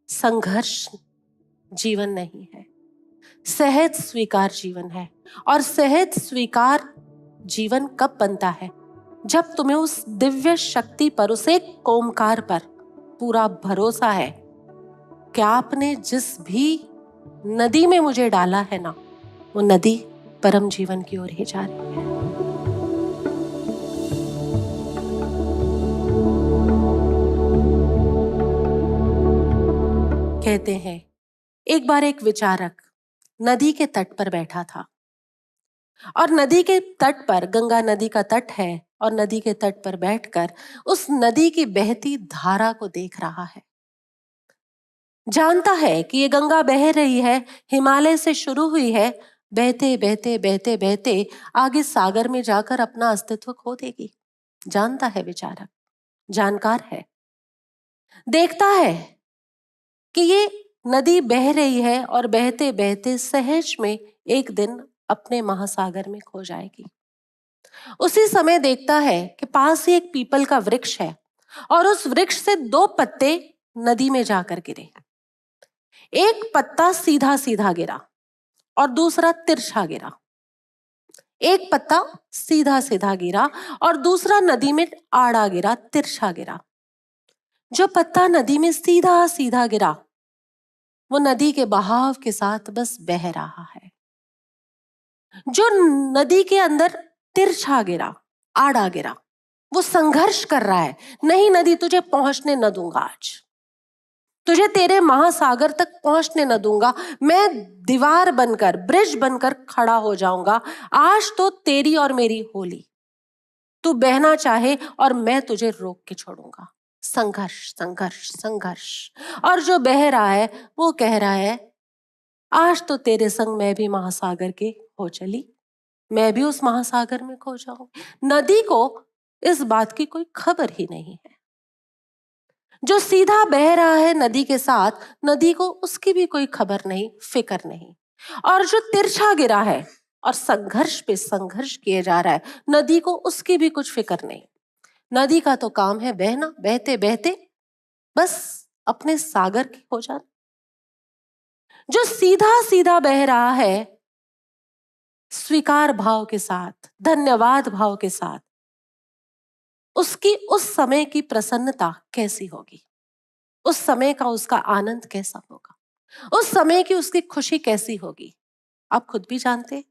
संघर्ष जीवन नहीं है, सहज स्वीकार जीवन है। और सहज स्वीकार जीवन कब बनता है? जब तुम्हें उस दिव्य शक्ति पर, उस एक ओंकार पर पूरा भरोसा है कि आपने जिस भी नदी में मुझे डाला है ना, वो नदी परम जीवन की ओर ही जा रही है। कहते हैं एक बार एक विचारक नदी के तट पर बैठा था और नदी के तट पर, गंगा नदी का तट है, और नदी के तट पर बैठकर उस नदी की बहती धारा को देख रहा है। जानता है कि ये गंगा बह रही है, हिमालय से शुरू हुई है, बहते बहते बहते बहते आगे सागर में जाकर अपना अस्तित्व खो देगी। जानता है विचारक, जानकार है, देखता है कि ये नदी बह रही है और बहते बहते सहज में एक दिन अपने महासागर में खो जाएगी। उसी समय देखता है कि पास ही एक पीपल का वृक्ष है और उस वृक्ष से 2 पत्ते नदी में जाकर गिरे। एक पत्ता सीधा सीधा गिरा और दूसरा तिरछा गिरा। एक पत्ता सीधा सीधा गिरा और दूसरा नदी में आड़ा गिरा, तिरछा गिरा। जो पत्ता नदी में सीधा सीधा गिरा वो नदी के बहाव के साथ बस बह रहा है। जो नदी के अंदर तिरछा गिरा, आड़ा गिरा, वो संघर्ष कर रहा है, नहीं नदी तुझे पहुंचने न दूंगा, आज तुझे तेरे महासागर तक पहुंचने न दूंगा, मैं दीवार बनकर, ब्रिज बनकर खड़ा हो जाऊंगा, आज तो तेरी और मेरी होली, तू बहना चाहे और मैं तुझे रोक के छोड़ूंगा। संघर्ष संघर्ष संघर्ष। और जो बह रहा है वो कह रहा है आज तो तेरे संग मैं भी महासागर के हो चली, मैं भी उस महासागर में खो जाऊंगी। नदी को इस बात की कोई खबर ही नहीं है। जो सीधा बह रहा है नदी के साथ, नदी को उसकी भी कोई खबर नहीं, फिक्र नहीं। और जो तिरछा गिरा है और संघर्ष पे संघर्ष किए जा रहा है, नदी को उसकी भी कुछ फिक्र नहीं। नदी का तो काम है बहना, बहते बहते बस अपने सागर की हो जाना। जो सीधा सीधा बह रहा है स्वीकार भाव के साथ, धन्यवाद भाव के साथ, उसकी उस समय की प्रसन्नता कैसी होगी, उस समय का उसका आनंद कैसा होगा, उस समय की उसकी खुशी कैसी होगी, आप खुद भी जानते।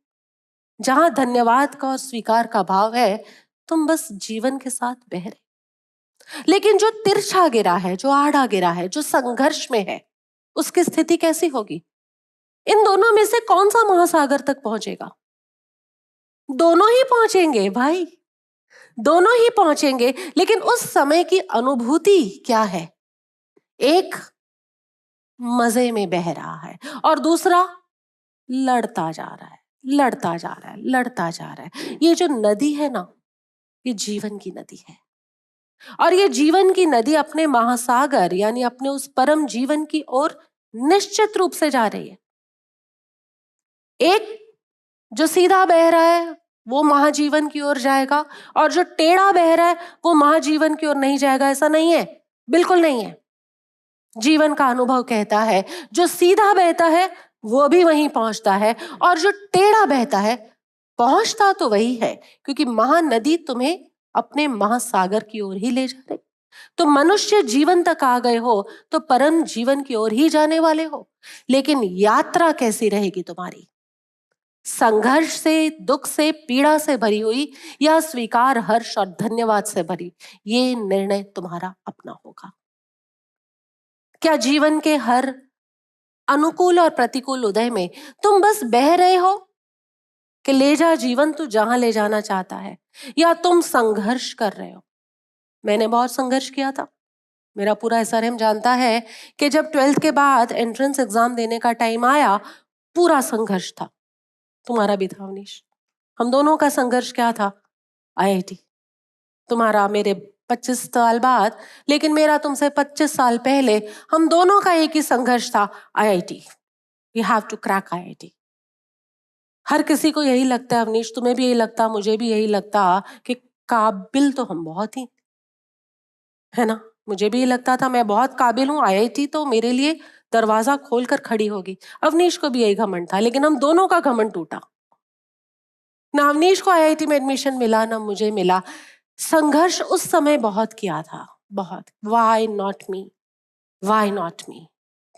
जहां धन्यवाद का और स्वीकार का भाव है, तुम बस जीवन के साथ बह रहे। लेकिन जो तिरछा गिरा है, जो आड़ा गिरा है, जो संघर्ष में है, उसकी स्थिति कैसी होगी? इन दोनों में से कौन सा महासागर तक पहुंचेगा? दोनों ही पहुंचेंगे भाई, दोनों ही पहुंचेंगे। लेकिन उस समय की अनुभूति क्या है? एक मजे में बह रहा है और दूसरा लड़ता जा रहा है, लड़ता जा रहा है, लड़ता जा रहा है। ये जो नदी है ना, ये जीवन की नदी है और ये जीवन की नदी अपने महासागर यानी अपने उस परम जीवन की ओर निश्चित रूप से जा रही है। एक जो सीधा बह रहा है वो महाजीवन की ओर जाएगा और जो टेढ़ा बह रहा है वो महाजीवन की ओर नहीं जाएगा। ऐसा नहीं है, बिल्कुल नहीं है। जीवन का अनुभव कहता है जो सीधा बहता है वो भी वहीं पहुंचता है और जो टेढ़ा बहता है पहुंचता तो वही है, क्योंकि महानदी तुम्हें अपने महासागर की ओर ही ले जा रही। तो मनुष्य जीवन तक आ गए हो तो परम जीवन की ओर ही जाने वाले हो। लेकिन यात्रा कैसी रहेगी तुम्हारी? संघर्ष से, दुख से, पीड़ा से भरी हुई या स्वीकार, हर्ष और धन्यवाद से भरी? ये निर्णय तुम्हारा अपना होगा। क्या जीवन के हर अनुकूल और प्रतिकूल उदय में तुम बस बह रहे हो कि ले जा जीवन तू जहां ले जाना चाहता है, या तुम संघर्ष कर रहे हो? मैंने बहुत संघर्ष किया था। मेरा पूरा एसआरएम जानता है कि जब 12th के बाद एंट्रेंस एग्जाम देने का टाइम आया, पूरा संघर्ष था। तुम्हारा भी था अवनीश। हम दोनों का संघर्ष क्या था? आईआईटी। तुम्हारा मेरे 25 साल बाद, लेकिन मेरा तुमसे 25 साल पहले। हम दोनों का एक ही संघर्ष था, IIT. We have to crack IIT. हर किसी को यही लगता है अवनीश, तुम्हें भी यही लगता, मुझे भी यही लगता कि काबिल तो हम बहुत ही है ना, मुझे भी लगता था मैं बहुत काबिल हूं, आईआईटी तो मेरे लिए दरवाजा खोलकर खड़ी होगी। अवनीश को भी यही घमंड था, लेकिन हम दोनों का घमंड टूटा। ना अवनीश को आईआईटी में एडमिशन मिला, ना मुझे मिला। संघर्ष उस समय बहुत किया था, बहुत। Why not me, why not me,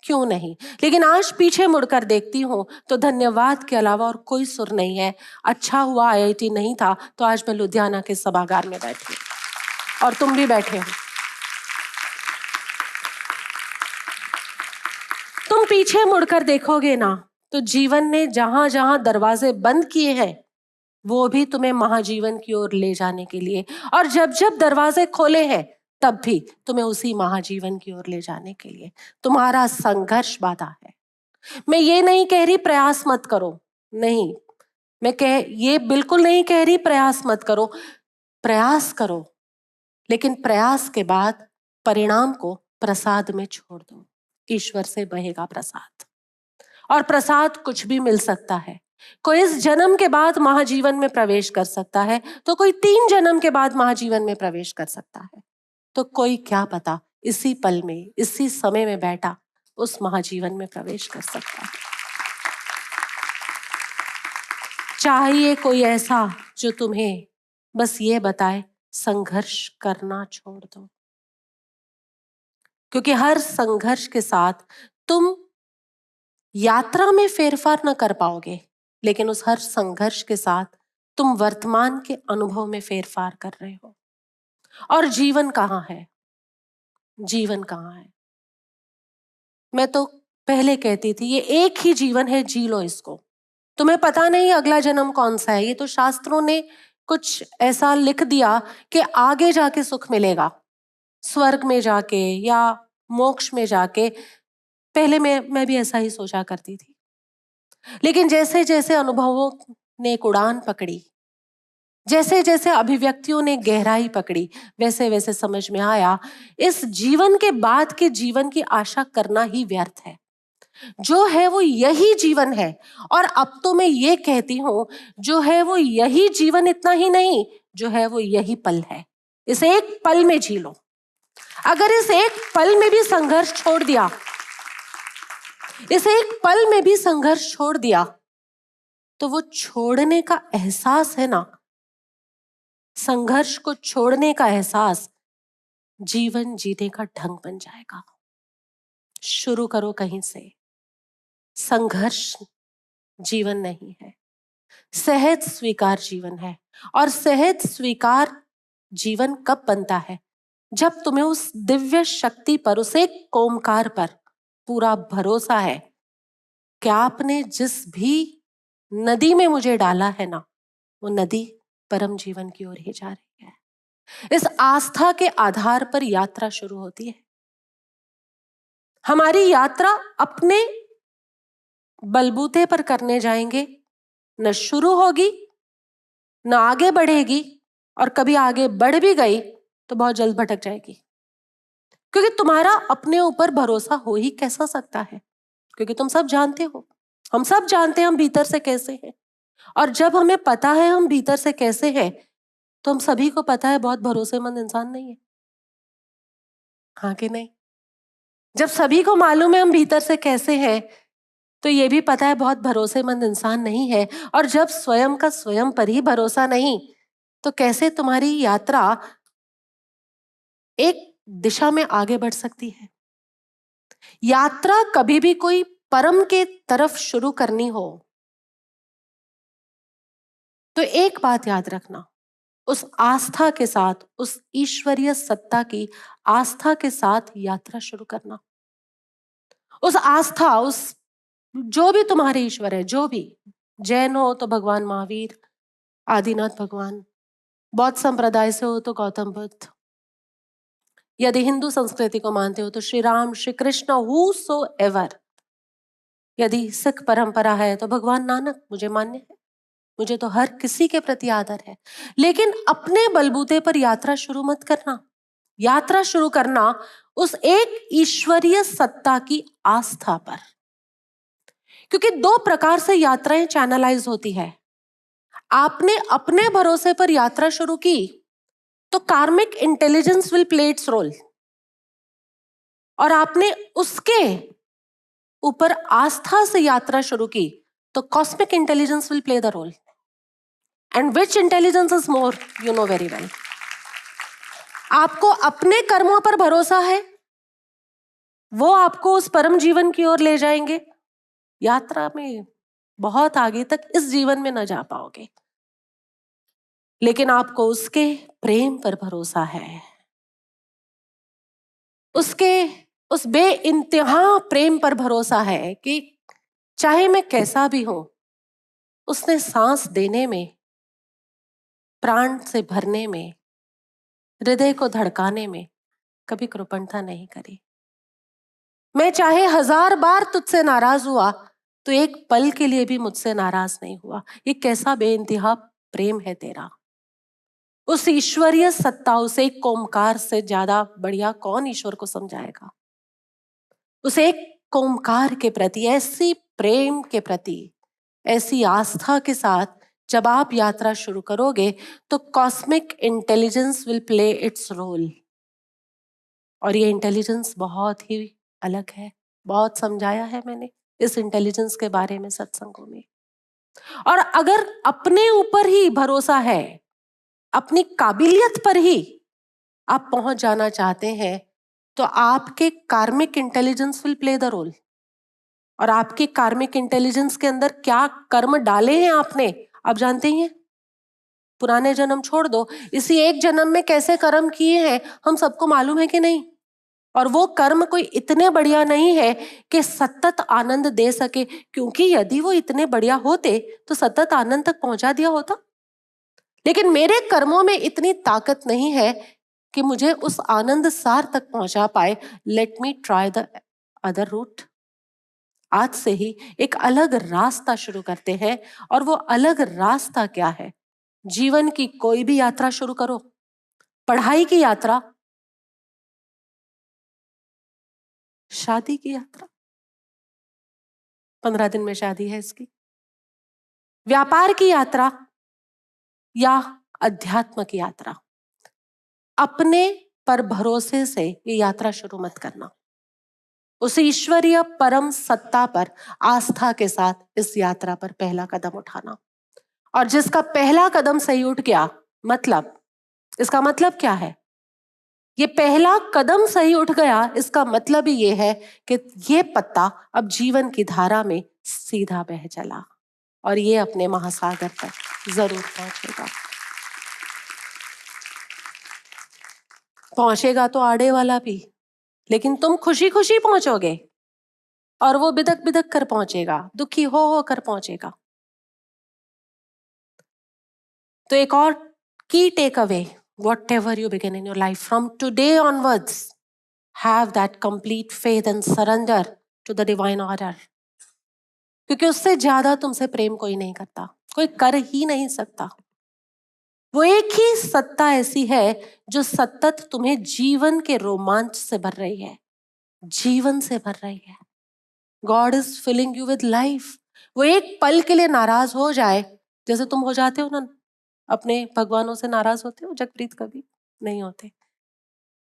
क्यों नहीं। लेकिन आज पीछे मुड़कर देखती हूँ तो धन्यवाद के अलावा और कोई सुर नहीं है। अच्छा हुआ आईआईटी नहीं था, तो आज मैं लुधियाना के सभागार में बैठी हूँ और तुम भी बैठे हो। तुम पीछे मुड़कर देखोगे ना, तो जीवन ने जहां जहां दरवाजे बंद किए हैं, वो भी तुम्हें महाजीवन की ओर ले जाने के लिए, और जब जब दरवाजे खोले हैं, तब भी तुम्हें उसी महाजीवन की ओर ले जाने के लिए। तुम्हारा संघर्ष बाधा है। मैं ये नहीं कह रही प्रयास मत करो, नहीं, ये बिल्कुल नहीं कह रही प्रयास मत करो। प्रयास करो, लेकिन प्रयास के बाद परिणाम को प्रसाद में छोड़ दो। ईश्वर से बहेगा प्रसाद, और प्रसाद कुछ भी मिल सकता है। कोई इस जन्म के बाद महाजीवन में प्रवेश कर सकता है, तो कोई 3 जन्म के बाद महाजीवन में प्रवेश कर सकता है, तो कोई क्या पता इसी पल में, इसी समय में बैठा उस महाजीवन में प्रवेश कर सकता है। चाहिए कोई ऐसा जो तुम्हें बस ये बताए संघर्ष करना छोड़ दो, क्योंकि हर संघर्ष के साथ तुम यात्रा में फेरफार न कर पाओगे, लेकिन उस हर संघर्ष के साथ तुम वर्तमान के अनुभव में फेरफार कर रहे हो। और जीवन कहाँ है? जीवन कहाँ है? मैं तो पहले कहती थी ये एक ही जीवन है, जी लो इसको। तुम्हें पता नहीं अगला जन्म कौन सा है, ये तो शास्त्रों ने कुछ ऐसा लिख दिया कि आगे जाके सुख मिलेगा, स्वर्ग में जाके या मोक्ष में जाके। पहले मैं भी ऐसा ही सोचा करती थी, लेकिन जैसे जैसे अनुभवों ने एक उड़ान पकड़ी, जैसे जैसे अभिव्यक्तियों ने गहराई पकड़ी, वैसे वैसे समझ में आया इस जीवन के बाद के जीवन की आशा करना ही व्यर्थ है। जो है वो यही जीवन है, और अब तो मैं ये कहती हूं जो है वो यही जीवन, इतना ही नहीं, जो है वो यही पल है। इस एक पल में जी लो। अगर इस एक पल में भी संघर्ष छोड़ दिया, इस एक पल में भी संघर्ष छोड़ दिया, तो वो छोड़ने का एहसास है ना, संघर्ष को छोड़ने का एहसास जीवन जीने का ढंग बन जाएगा। शुरू करो कहीं से। संघर्ष जीवन नहीं है, सहज स्वीकार जीवन है। और सहज स्वीकार जीवन कब बनता है? जब तुम्हें उस दिव्य शक्ति पर, उस एक ओमकार पर पूरा भरोसा है कि आपने जिस भी नदी में मुझे डाला है ना, वो नदी परम जीवन की ओर ही जा रही है। इस आस्था के आधार पर यात्रा शुरू होती है। हमारी यात्रा अपने बलबूते पर करने जाएंगे, न शुरू होगी न आगे बढ़ेगी, और कभी आगे बढ़ भी गई तो बहुत जल्द भटक जाएगी। क्योंकि तुम्हारा अपने ऊपर भरोसा हो ही कैसा सकता है? क्योंकि तुम सब जानते हो, हम सब जानते हैं हम भीतर से कैसे हैं। और जब हमें पता है हम भीतर से कैसे हैं, तो हम सभी को पता है बहुत भरोसेमंद इंसान नहीं है। हाँ कि नहीं? जब सभी को मालूम है हम भीतर से कैसे हैं, तो ये भी पता है बहुत भरोसेमंद इंसान नहीं है। और जब स्वयं का स्वयं पर ही भरोसा नहीं, तो कैसे तुम्हारी यात्रा एक दिशा में आगे बढ़ सकती है? यात्रा कभी भी कोई परम के तरफ शुरू करनी हो, तो एक बात याद रखना, उस आस्था के साथ, उस ईश्वरीय सत्ता की आस्था के साथ यात्रा शुरू करना। उस आस्था, उस जो भी तुम्हारे ईश्वर है, जो भी, जैन हो तो भगवान महावीर, आदिनाथ भगवान, बौद्ध संप्रदाय से हो तो गौतम बुद्ध, यदि हिंदू संस्कृति को मानते हो तो श्री राम, श्री कृष्ण, हू सो एवर, यदि सिख परंपरा है तो भगवान नानक मुझे मान्य है। मुझे तो हर किसी के प्रति आदर है। लेकिन अपने बलबूते पर यात्रा शुरू मत करना। यात्रा शुरू करना उस एक ईश्वरीय सत्ता की आस्था पर, क्योंकि 2 प्रकार से यात्राएं चैनलाइज होती है। आपने अपने भरोसे पर यात्रा शुरू की तो karmic intelligence will play its role. और आपने उसके ऊपर आस्था से यात्रा शुरू की, तो cosmic intelligence will play the role. And which intelligence is more, you know very well. आपको अपने कर्मों पर भरोसा है, वो आपको उस परम जीवन की ओर ले जाएंगे. यात्रा में बहुत आगे तक इस जीवन में न जा पाओगे, लेकिन आपको उसके प्रेम पर भरोसा है, उसके उस बेइंतहा प्रेम पर भरोसा है कि चाहे मैं कैसा भी हूं, उसने सांस देने में, प्राण से भरने में, हृदय को धड़काने में कभी कृपणता नहीं करी. मैं चाहे 1000 बार तुझसे नाराज हुआ, तो एक पल के लिए भी मुझसे नाराज नहीं हुआ. ये कैसा बेइंतहा प्रेम है तेरा. उस ईश्वरीय सत्ता, उस एक ओमकार से ज्यादा बढ़िया कौन ईश्वर को समझाएगा. उस एक ओमकार के प्रति, ऐसी प्रेम के प्रति, ऐसी आस्था के साथ जब आप यात्रा शुरू करोगे, तो cosmic intelligence will play its role. और ये इंटेलिजेंस बहुत ही अलग है. बहुत समझाया है मैंने इस इंटेलिजेंस के बारे में सत्संगों में. और अगर अपने ऊपर ही भरोसा है, अपनी काबिलियत पर ही आप पहुंच जाना चाहते हैं, तो आपके karmic intelligence will play the role. और आपके कार्मिक इंटेलिजेंस के अंदर क्या कर्म डाले हैं आपने, आप जानते ही हैं. पुराने जन्म छोड़ दो, इसी एक जन्म में कैसे कर्म किए हैं हम सबको मालूम है कि नहीं. और वो कर्म कोई इतने बढ़िया नहीं है कि सतत आनंद दे सके, क्योंकि यदि वो इतने बढ़िया होते तो सतत आनंद तक पहुंचा दिया होता. लेकिन मेरे कर्मों में इतनी ताकत नहीं है कि मुझे उस आनंद सार तक पहुंचा पाए. Let me try the other route. आज से ही एक अलग रास्ता शुरू करते हैं. और वो अलग रास्ता क्या है? जीवन की कोई भी यात्रा शुरू करो, पढ़ाई की यात्रा, शादी की यात्रा, 15 दिन में शादी है इसकी, व्यापार की यात्रा या अध्यात्म की यात्रा, अपने पर भरोसे से ये यात्रा शुरू मत करना. उस ईश्वरीय परम सत्ता पर आस्था के साथ इस यात्रा पर पहला कदम उठाना. और जिसका पहला कदम सही उठ गया, मतलब इसका मतलब क्या है? ये पहला कदम सही उठ गया, इसका मतलब ही ये है कि ये पत्ता अब जीवन की धारा में सीधा बह चला और ये अपने महासागर तक जरूर पहुंचेगा. पहुंचेगा तो आड़े वाला भी, लेकिन तुम खुशी खुशी पहुंचोगे और वो बिदक बिदक कर पहुंचेगा, दुखी हो कर पहुंचेगा. तो एक और की take away, whatever you begin in your life from today onwards, have that complete faith and surrender to the divine order. क्योंकि उससे ज्यादा तुमसे प्रेम कोई नहीं करता, कोई कर ही नहीं सकता. वो एक ही सत्ता ऐसी है जो सतत तुम्हें जीवन के रोमांच से भर रही है, जीवन से भर रही है. God is filling you with life. वो एक पल के लिए नाराज हो जाए, जैसे तुम हो जाते हो ना, अपने भगवानों से नाराज होते हो जगप्रीत? कभी नहीं होते.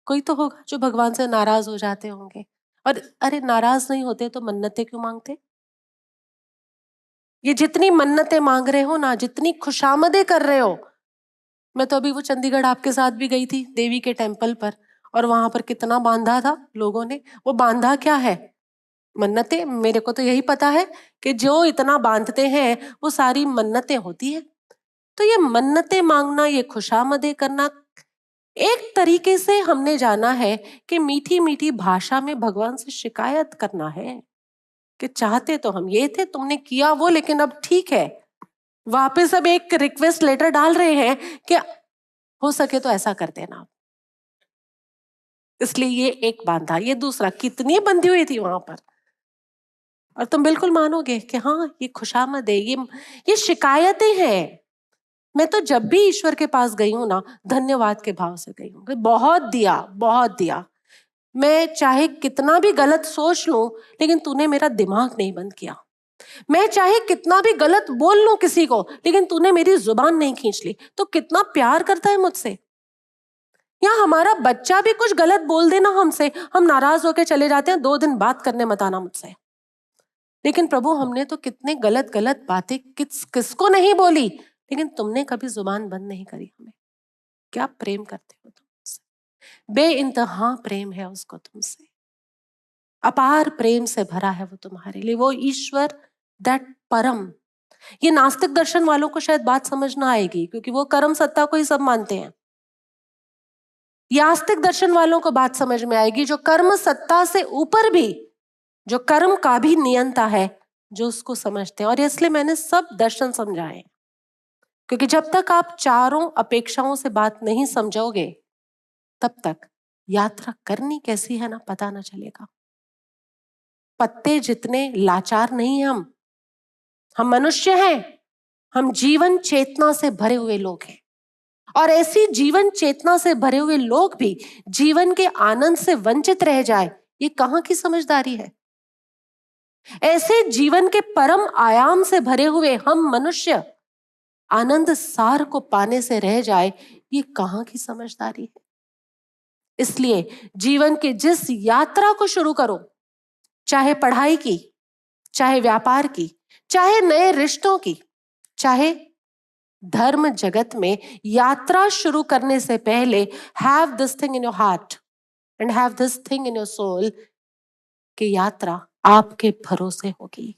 कोई तो होगा जो भगवान से नाराज हो जाते होंगे. और अरे नाराज नहीं होते तो मन्नतें क्यों मांगते? ये जितनी मन्नतें मांग रहे हो ना, जितनी खुशामदें कर रहे हो. मैं तो अभी वो चंडीगढ़ आपके साथ भी गई थी देवी के टेम्पल पर, और वहां पर कितना बांधा था लोगों ने. वो बांधा क्या है? मन्नतें. मेरे को तो यही पता है कि जो इतना बांधते हैं वो सारी मन्नतें होती है. तो ये मन्नतें मांगना, ये खुशामदें करना, एक तरीके से हमने जाना है कि मीठी मीठी भाषा में भगवान से शिकायत करना है कि चाहते तो हम ये थे, तुमने किया वो, लेकिन अब ठीक है. वापस अब एक रिक्वेस्ट लेटर डाल रहे हैं कि हो सके तो ऐसा कर देना. इसलिए ये एक बांधा. ये दूसरा, कितनी बंधी हुई थी वहां पर. और तुम बिल्कुल मानोगे कि हाँ, ये खुशामद है, ये शिकायतें हैं. मैं तो जब भी ईश्वर के पास गई हूं ना, धन्यवाद के भाव से गई हूँ. बहुत दिया, बहुत दिया. मैं चाहे कितना भी गलत सोच लूं, लेकिन तूने मेरा दिमाग नहीं बंद किया. मैं चाहे कितना भी गलत बोल लूं किसी को, लेकिन तूने मेरी जुबान नहीं खींच ली. तो कितना प्यार करता है मुझसे. या हमारा बच्चा भी कुछ गलत बोल देना हमसे, हम नाराज होकर चले जाते हैं, 2 दिन बात करने मत आना मुझसे। लेकिन प्रभु हमने तो कितने गलत गलत बातें किसको नहीं बोली, लेकिन तुमने कभी जुबान बंद नहीं करी हमें। क्या प्रेम करते हो तुमसे, बेइंतहा प्रेम है उसको तुमसे, अपार प्रेम से भरा है वो तुम्हारे लिए, वो ईश्वर, दैट परम। ये नास्तिक दर्शन वालों को शायद बात समझ ना आएगी, क्योंकि वो कर्म सत्ता को ही सब मानते हैं। आस्तिक दर्शन वालों को बात समझ में आएगी, जो कर्म सत्ता से ऊपर भी, जो कर्म का भी नियंता है, जो उसको समझते हैं। और इसलिए मैंने सब दर्शन समझाए, क्योंकि जब तक आप चारों अपेक्षाओं से बात नहीं समझोगे, तब तक यात्रा करनी कैसी है ना पता ना चलेगा। पत्ते जितने लाचार नहीं हैं हम मनुष्य हैं, हम जीवन चेतना से भरे हुए लोग हैं। और ऐसी जीवन चेतना से भरे हुए लोग भी जीवन के आनंद से वंचित रह जाए, ये कहां की समझदारी है? ऐसे जीवन के परम आयाम से भरे हुए हम मनुष्य आनंद सार को पाने से रह जाए, ये कहां की समझदारी है? इसलिए जीवन की जिस यात्रा को शुरू करो, चाहे पढ़ाई की, चाहे व्यापार की, चाहे नए रिश्तों की, चाहे धर्म जगत में, यात्रा शुरू करने से पहले have this thing in your heart and have this thing in your soul कि यात्रा आपके भरोसे होगी।